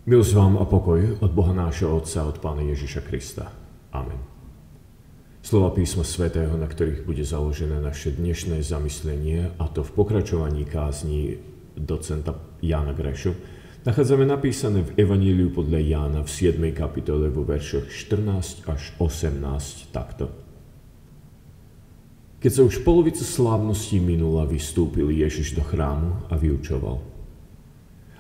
Milosť vám a pokoj od Boha nášho Otca, od Pána Ježiša Krista. Amen. Slova písma svätého, na ktorých bude založené naše dnešné zamyslenie, a to v pokračovaní kázni docenta Jána Grešu, nachádzame napísané v Evaníliu podľa Jána v 7. kapitole vo veršoch 14 až 18 takto. Keď sa už polovica slávnosti minula, vystúpil Ježiš do chrámu a vyučoval.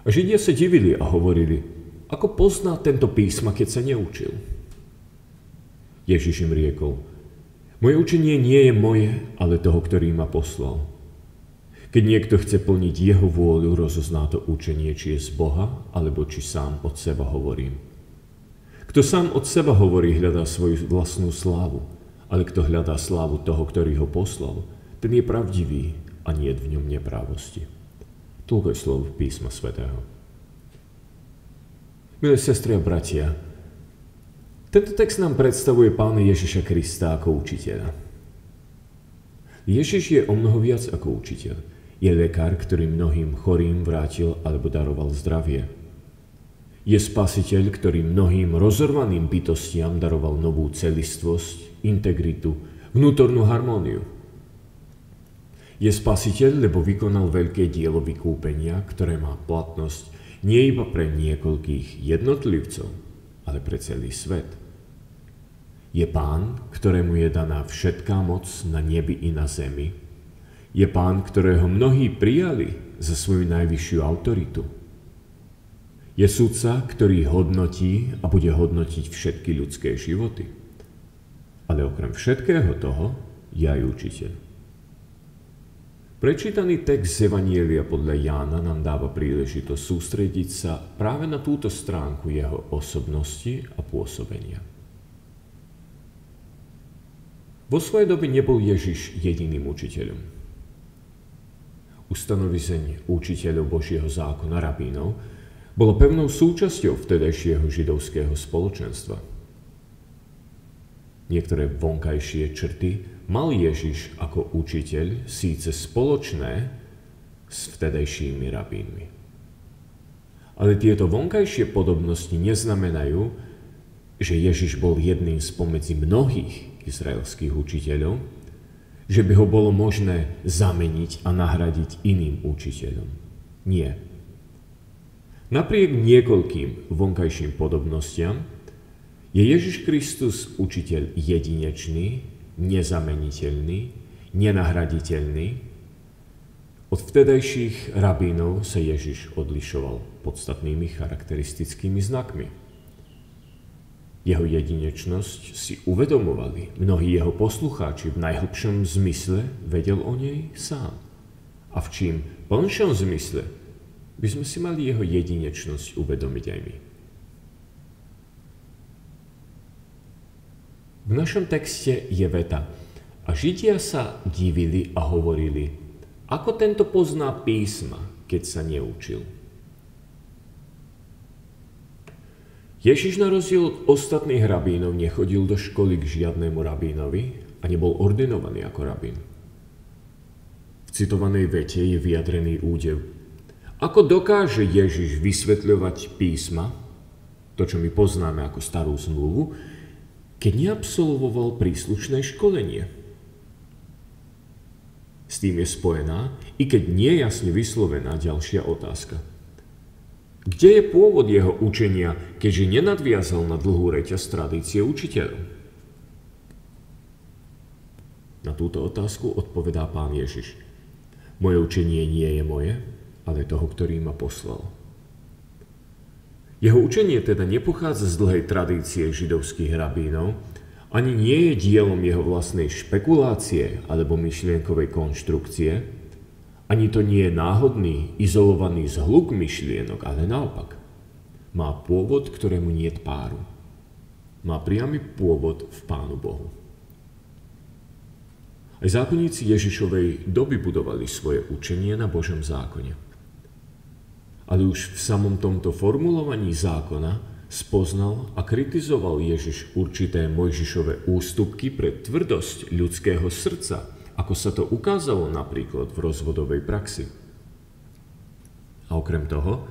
A Židia sa divili a hovorili: ako pozná tento písma, keď sa neučil? Ježiš im riekol: moje učenie nie je moje, ale toho, ktorý ma poslal. Keď niekto chce plniť jeho vôľu, rozozná to učenie, či je z Boha, alebo či sám od seba hovorím. Kto sám od seba hovorí, hľadá svoju vlastnú slávu, ale kto hľadá slávu toho, ktorý ho poslal, ten je pravdivý a nie je v ňom neprávosti. Toľko je slov písma svätého. Milé sestry a bratia, tento text nám predstavuje Pána Ježiša Krista ako učiteľa. Ježiš je o mnoho viac ako učiteľ. Je lekár, ktorý mnohým chorým vrátil alebo daroval zdravie. Je spasiteľ, ktorý mnohým rozorvaným bytostiam daroval novú celistvosť, integritu, vnútornú harmóniu. Je spasiteľ, lebo vykonal veľké dielo vykúpenia, ktoré má platnosť nie iba pre niekoľkých jednotlivcov, ale pre celý svet. Je Pán, ktorému je daná všetká moc na nebi i na zemi. Je Pán, ktorého mnohí prijali za svoju najvyššiu autoritu. Je sudca, ktorý hodnotí a bude hodnotiť všetky ľudské životy. Ale okrem všetkého toho je aj učiteľ. Prečítaný text z Evanielia podľa Jána nám dáva príležitosť sústrediť sa práve na túto stránku jeho osobnosti a pôsobenia. Vo svojej dobe nebol Ježiš jediným učiteľom. Ustanovizeň učiteľov Božieho zákona, rabínov, bolo pevnou súčasťou vtedajšieho židovského spoločenstva. Niektoré vonkajšie črty mal Ježiš ako učiteľ síce spoločné s vtedajšími rabínmi. Ale tieto vonkajšie podobnosti neznamenajú, že Ježiš bol jedným spomedzi mnohých izraelských učiteľov, že by ho bolo možné zameniť a nahradiť iným učiteľom. Nie. Napriek niekoľkým vonkajším podobnostiam je Ježiš Kristus učiteľ jedinečný, nezameniteľný, nenahraditeľný. Od vtedajších rabínov sa Ježiš odlišoval podstatnými charakteristickými znakmi. Jeho jedinečnosť si uvedomovali mnohí jeho poslucháči, v najhlbšom zmysle vedel o nej sám. A v čím plnšom zmysle by sme si mali jeho jedinečnosť uvedomiť aj my. V našom texte je veta: a Židia sa divili a hovorili: ako tento pozná písma, keď sa neučil? Ježiš na rozdiel od ostatných rabínov nechodil do školy k žiadnemu rabínovi a nebol ordinovaný ako rabín. V citovanej vete je vyjadrený údev. Ako dokáže Ježiš vysvetľovať písma, to, čo my poznáme ako starú zmluvu, keď neabsolvoval príslušné školenie? S tým je spojená, i keď nie jasne vyslovená, ďalšia otázka. Kde je pôvod jeho učenia, keďže nenadviazal na dlhú reťaz tradície učiteľov? Na túto otázku odpovedá Pán Ježiš: moje učenie nie je moje, ale toho, ktorý ma poslal. Jeho učenie teda nepochádza z dlhej tradície židovských rabínov, ani nie je dielom jeho vlastnej špekulácie alebo myšlienkovej konštrukcie, ani to nie je náhodný, izolovaný zhluk myšlienok, ale naopak. Má pôvod, ktorému niet páru. Má priamy pôvod v Pánu Bohu. Aj zákonníci Ježišovej doby budovali svoje učenie na Božom zákone. Ale už v samom tomto formulovaní zákona spoznal a kritizoval Ježiš určité Mojžišove ústupky pre tvrdosť ľudského srdca, ako sa to ukázalo napríklad v rozvodovej praxi. A okrem toho,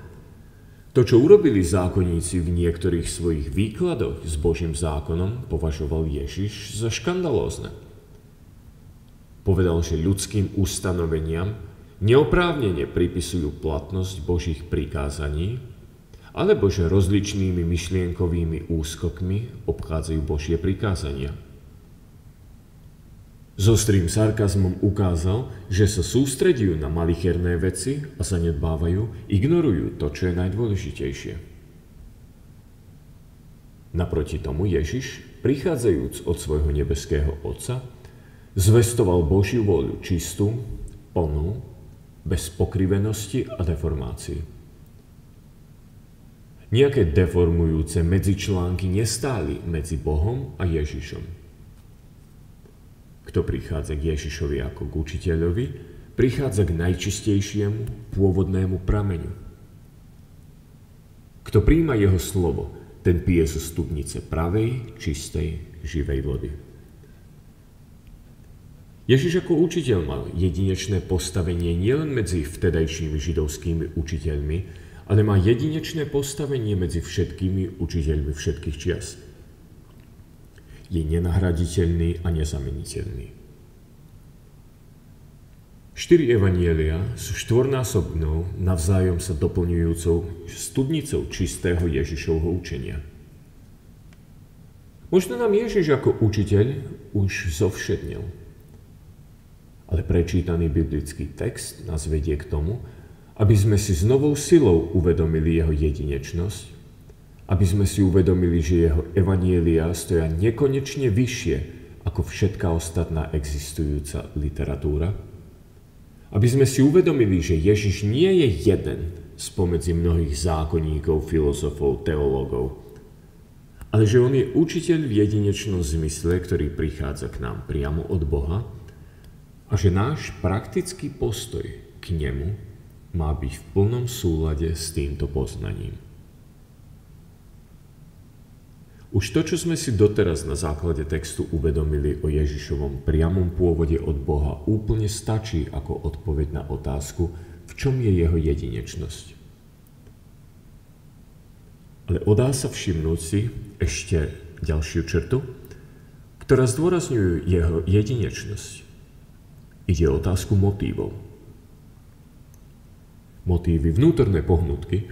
To, čo urobili zákonníci v niektorých svojich výkladoch s Božím zákonom, považoval Ježiš za škandalózne. Povedal, že ľudským ustanoveniam neoprávnene pripisujú platnosť Božích prikázaní, alebo že rozličnými myšlienkovými úskokmi obchádzajú Božie prikázania. S ostrým sarkazmom ukázal, že sa sústredujú na malicherné veci a zanedbávajú, ignorujú to, čo je najdôležitejšie. Naproti tomu Ježiš, prichádzajúc od svojho nebeského Otca, zvestoval Božiu vôľu čistú, plnú, bez pokrivenosti a deformácií. Nejaké deformujúce medzičlánky nestáli medzi Bohom a Ježišom. Kto prichádza k Ježišovi ako k učiteľovi, prichádza k najčistejšiemu pôvodnému prameňu. Kto prijíma jeho slovo, ten pije zo studnice pravej, čistej, živej vody. Ježiš ako učiteľ mal jedinečné postavenie nielen medzi vtedajšími židovskými učiteľmi, ale má jedinečné postavenie medzi všetkými učiteľmi všetkých čias. Je nenahraditeľný a nezameniteľný. 4 evanjelia sú štvornásobnou, navzájom sa doplňujúcou studnicou čistého Ježišovho učenia. Možno nám Ježiš ako učiteľ už zovšednil, ale prečítaný biblický text nás vedie k tomu, aby sme si s novou silou uvedomili jeho jedinečnosť, aby sme si uvedomili, že jeho evanjelia stoja nekonečne vyššie ako všetká ostatná existujúca literatúra, aby sme si uvedomili, že Ježiš nie je jeden spomedzi mnohých zákonníkov, filozofov, teológov, ale že on je učiteľ v jedinečnom zmysle, ktorý prichádza k nám priamo od Boha a že náš praktický postoj k nemu má byť v plnom súlade s týmto poznaním. Už to, čo sme si doteraz na základe textu uvedomili o Ježišovom priamom pôvode od Boha, úplne stačí ako odpoveď na otázku, v čom je jeho jedinečnosť. Ale dá sa všimnúť si ešte ďalšiu črtu, ktorá zdôrazňuje jeho jedinečnosť. Ide o otázku motívov. Motívy, vnútorné pohnutky,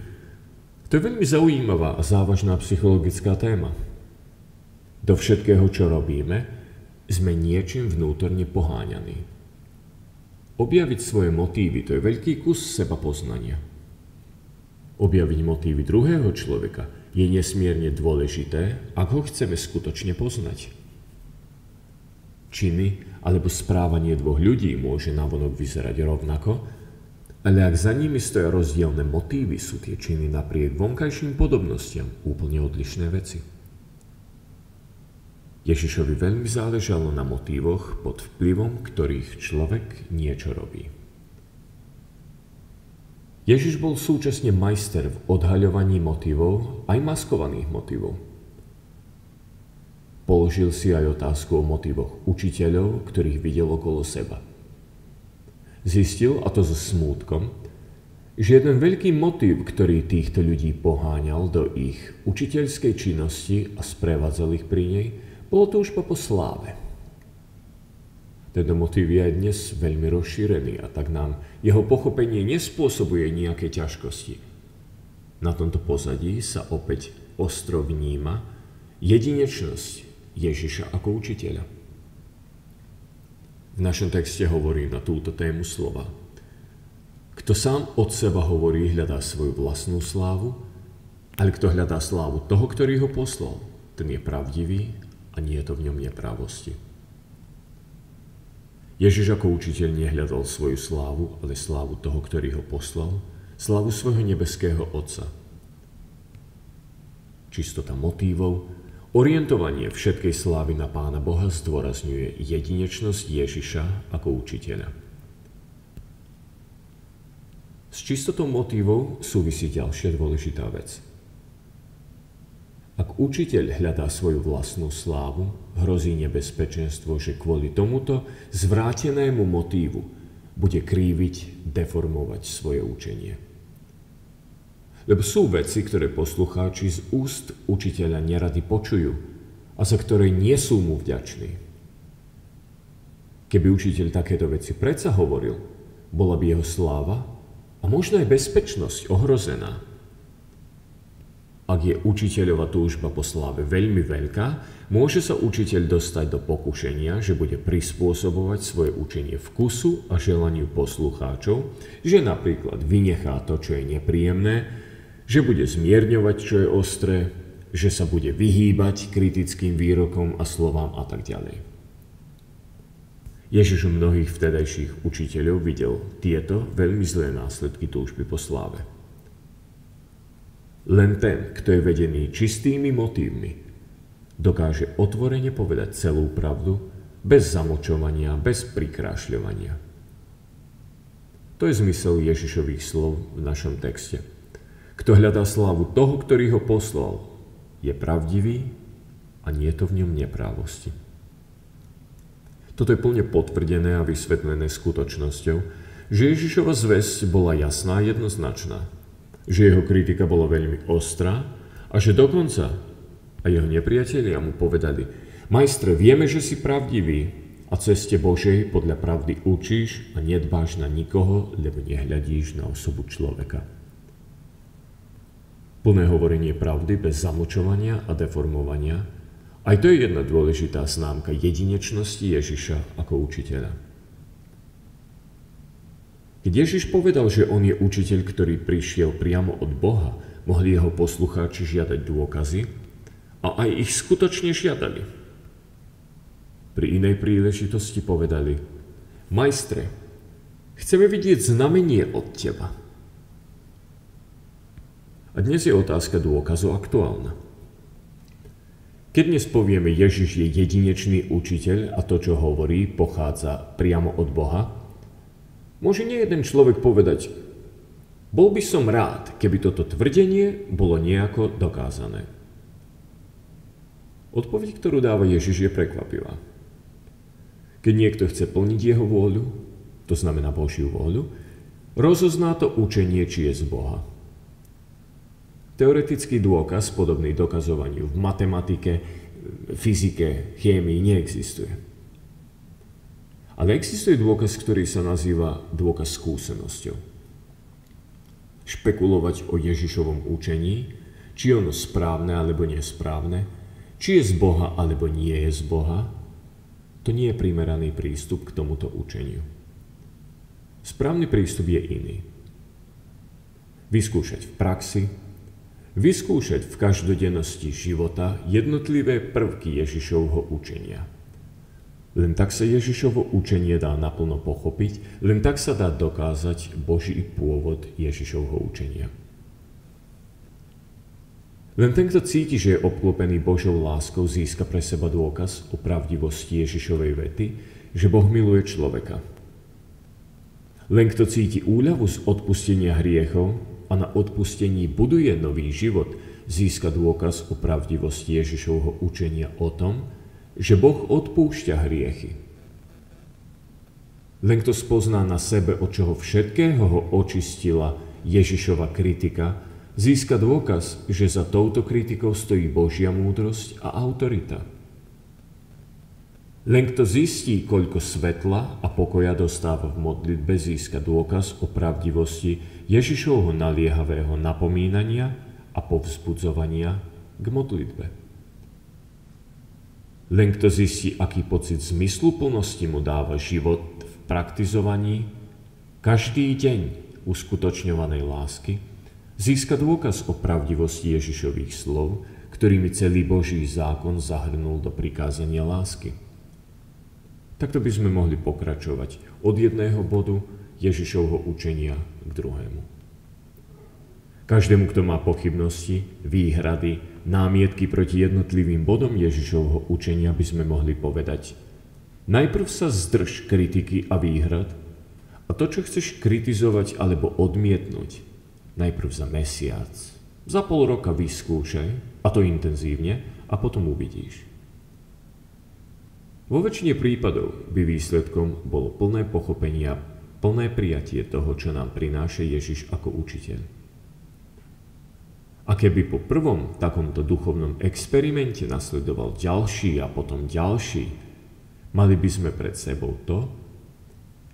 to je veľmi zaujímavá a závažná psychologická téma. Do všetkého, čo robíme, sme niečím vnútorne poháňaní. Objaviť svoje motívy, to je veľký kus seba poznania. Objaviť motívy druhého človeka je nesmierne dôležité, ak ho chceme skutočne poznať. Činy alebo správanie dvoch ľudí môže navonok vyzerať rovnako, ale ak za nimi stoja rozdielne motívy, sú tie činy napriek vonkajším podobnostiam úplne odlišné veci. Ježišovi veľmi záležalo na motívoch, pod vplyvom ktorých človek niečo robí. Ježiš bol súčasne majster v odhaľovaní motívov, aj maskovaných motívov. Položil si aj otázku o motívoch učiteľov, ktorých videl okolo seba. Zistil, a to so smútkom, že jeden veľký motív, ktorý týchto ľudí poháňal do ich učiteľskej činnosti a sprevádzal ich pri nej, bolo to už po sláve. Tento motív je aj dnes veľmi rozšírený a tak nám jeho pochopenie nespôsobuje nejaké ťažkosti. Na tomto pozadí sa opäť ostro vníma jedinečnosť Ježiša ako učiteľa. V našom texte hovorí na túto tému slova: Kto sám od seba hovorí, hľadá svoju vlastnú slávu, ale kto hľadá slávu toho, ktorý ho poslal, ten je pravdivý a nie je to v ňom neprávosti. Ježiš ako učiteľ nehľadal svoju slávu, ale slávu toho, ktorý ho poslal, slávu svojho nebeského Otca. Čistota motívov, orientovanie všetkej slávy na Pána Boha zdôrazňuje jedinečnosť Ježiša ako učiteľa. S čistotou motívov súvisí ďalšia dôležitá vec. Ak učiteľ hľadá svoju vlastnú slávu, hrozí nebezpečenstvo, že kvôli tomuto zvrátenému motívu bude kríviť, deformovať svoje učenie. Lebo sú veci, ktoré poslucháči z úst učiteľa nerady počujú a za ktoré nie sú mu vďační. Keby učiteľ takéto veci predsa hovoril, bola by jeho sláva a možno aj bezpečnosť ohrozená. Ak je učiteľova túžba po sláve veľmi veľká, môže sa učiteľ dostať do pokušenia, že bude prispôsobovať svoje učenie vkusu a želaniu poslucháčov, že napríklad vynechá to, čo je nepríjemné, že bude zmierňovať, čo je ostré, že sa bude vyhýbať kritickým výrokom a slovám a tak ďalej. Ježiš u mnohých vtedajších učiteľov videl tieto veľmi zlé následky túžby po sláve. Len ten, kto je vedený čistými motívmi, dokáže otvorene povedať celú pravdu, bez zamlčovania, bez prikrášľovania. To je zmysel Ježišových slov v našom texte. Kto hľadá slávu toho, ktorý ho poslal, je pravdivý a nie je to v ňom neprávosti. Toto je plne potvrdené a vysvetlené skutočnosťou, že Ježišova zvesť bola jasná a jednoznačná, že jeho kritika bola veľmi ostrá a že dokonca a jeho nepriatelia mu povedali: Majstre, vieme, že si pravdivý a ceste Božej podľa pravdy učíš a nedbáš na nikoho, lebo nehľadíš na osobu človeka. Plné hovorenie pravdy bez zamlčovania a deformovania, aj to je jedna dôležitá známka jedinečnosti Ježiša ako učiteľa. Keď Ježiš povedal, že on je učiteľ, ktorý prišiel priamo od Boha, mohli jeho poslucháči žiadať dôkazy a aj ich skutočne žiadali. Pri inej príležitosti povedali: Majstre, chceme vidieť znamenie od teba. A dnes je otázka dôkazu aktuálna. Keď dnes povieme, Ježiš je jedinečný učiteľ a to, čo hovorí, pochádza priamo od Boha, môže nie jeden človek povedať: bol by som rád, keby toto tvrdenie bolo nejako dokázané. Odpoveď, ktorú dáva Ježiš, je prekvapivá. Keď niekto chce plniť jeho vôľu, to znamená Božiu vôľu, rozozná to učenie, či je z Boha. Teoretický dôkaz, podobný dokazovaniu v matematike, fyzike, chémii, neexistuje. Ale existuje dôkaz, ktorý sa nazýva dôkaz skúsenosťou. Špekulovať o Ježišovom učení, či je ono správne alebo nesprávne, či je z Boha alebo nie je z Boha, to nie je primeraný prístup k tomuto učeniu. Správny prístup je iný. Vyskúšať v praxi, vyskúšať v každodennosti života jednotlivé prvky Ježišovho učenia. Len tak sa Ježišovo učenie dá naplno pochopiť, len tak sa dá dokázať Boží pôvod Ježišovho učenia. Len ten, kto cíti, že je obklopený Božou láskou, získa pre seba dôkaz o pravdivosti Ježišovej vety, že Boh miluje človeka. Len kto cíti úľavu z odpustenia hriechov a na odpustení buduje nový život, získa dôkaz o pravdivosti Ježišovho učenia o tom, že Boh odpúšťa hriechy. Len kto spozná na sebe, od čoho všetkého ho očistila Ježišova kritika, získa dôkaz, že za touto kritikou stojí Božia múdrosť a autorita. Len kto zistí, koľko svetla a pokoja dostáva v modlitbe, získa dôkaz o pravdivosti Ježišovho naliehavého napomínania a povzbudzovania k modlitbe. Len kto zistí, aký pocit zmysluplnosti mu dáva život v praktizovaní každý deň uskutočňovanej lásky, získa dôkaz o pravdivosti Ježišových slov, ktorými celý Boží zákon zahrnul do prikázania lásky. Takto by sme mohli pokračovať od jedného bodu Ježišovho učenia k druhému. Každému, kto má pochybnosti, výhrady, námietky proti jednotlivým bodom Ježišovho učenia, by sme mohli povedať: najprv sa zdrž kritiky a výhrad a to, čo chceš kritizovať alebo odmietnúť, najprv za mesiac, za pol roka vyskúšaj, a to intenzívne, a potom uvidíš. Vo väčšine prípadov by výsledkom bolo plné pochopenie a plné prijatie toho, čo nám prináša Ježiš ako učiteľ. A keby po prvom takomto duchovnom experimente nasledoval ďalší a potom ďalší, mali by sme pred sebou to,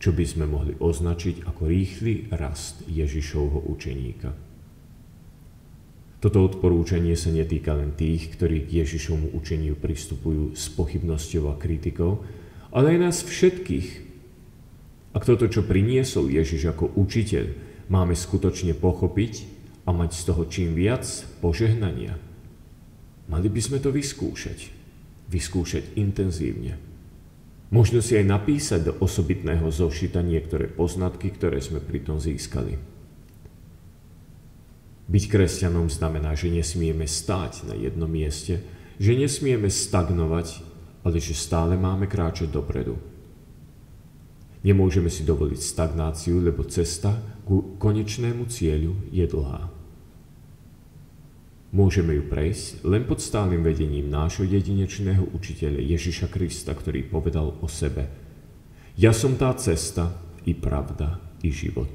čo by sme mohli označiť ako rýchly rast Ježišovho učeníka. Toto odporúčanie sa netýka len tých, ktorí k Ježišovmu učeniu pristupujú s pochybnosťou a kritikou, ale aj nás všetkých. Ak toto, čo priniesol Ježiš ako učiteľ, máme skutočne pochopiť a mať z toho čím viac požehnania, mali by sme to vyskúšať intenzívne. Možno si aj napísať do osobitného zošita niektoré poznatky, ktoré sme pritom získali. Byť kresťanom znamená, že nesmieme stáť na jednom mieste, že nesmieme stagnovať, ale že stále máme kráčať dopredu. Nemôžeme si dovoliť stagnáciu, lebo cesta ku konečnému cieľu je dlhá. Môžeme ju prejsť len pod stálym vedením nášho jedinečného učiteľa Ježiša Krista, ktorý povedal o sebe: Ja som tá cesta, i pravda, i život.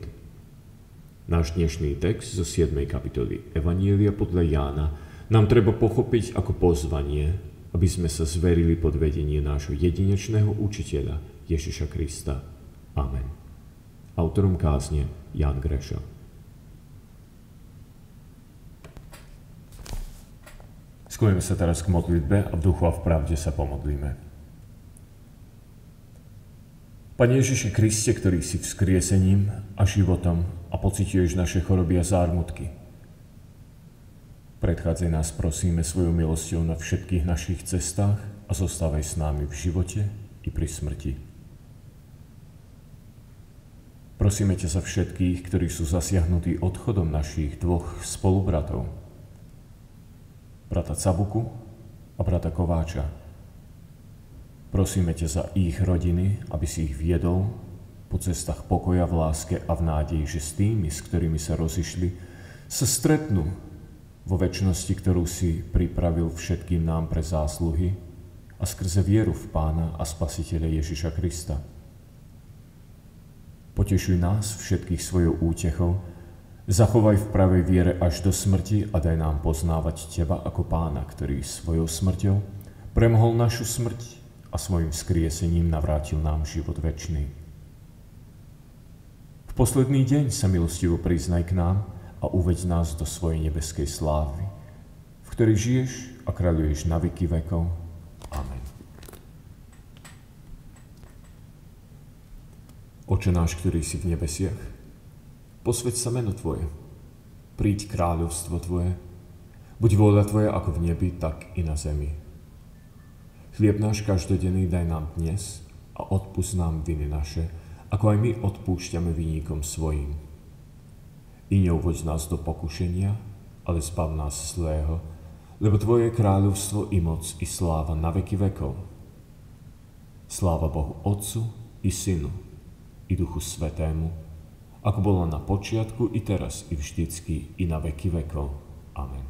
Náš dnešný text zo 7. kapitoly Evanjelia podľa Jána nám treba pochopiť ako pozvanie, aby sme sa zverili pod vedenie nášho jedinečného učiteľa Ježiša Krista. Amen. Autorom kázne Jan Greša. Skloňme sa teraz k modlitbe a v duchu a v pravde sa pomodlíme. Pane Ježiši Kriste, ktorý si vzkriesením a životom a pociťuješ naše choroby a zármutky, predchádzaj nás prosíme svojou milosťou na všetkých našich cestách a zostávaj s námi v živote i pri smrti. Prosíme ťa za všetkých, ktorí sú zasiahnutí odchodom našich dvoch spolubratov, brata Cabuku a brata Kováča. Prosíme ťa za ich rodiny, aby si ich viedol po cestách pokoja v láske a v nádeji, že s tými, s ktorými sa rozišli, sa stretnú vo večnosti, ktorú si pripravil všetkým nám pre zásluhy a skrze vieru v Pána a Spasiteľa Ježiša Krista. Potešuj nás všetkých svojou útechou, zachovaj v pravej viere až do smrti a daj nám poznávať Teba ako Pána, ktorý svojou smrťou premohol našu smrť a svojim vzkriesením navrátil nám život večný. V posledný deň sa milostivo priznaj k nám a uveď nás do svojej nebeskej slávy, v ktorej žiješ a kráľuješ na veky vekov. Amen. Oče náš, ktorý si v nebesiach, posväť sa meno Tvoje, príď kráľovstvo Tvoje, buď vôľa Tvoja ako v nebi, tak i na zemi. Chlieb náš každodenný daj nám dnes a odpusť nám viny naše, ako aj my odpúšťame vinníkom svojim. I neuvoď nás do pokušenia, ale zbav nás zlého, lebo Tvoje je kráľovstvo i moc i sláva na veky vekov. Sláva Bohu Otcu i Synu i Duchu Svätému, ako bolo na počiatku, i teraz, i vždycky, i na veky vekov. Amen.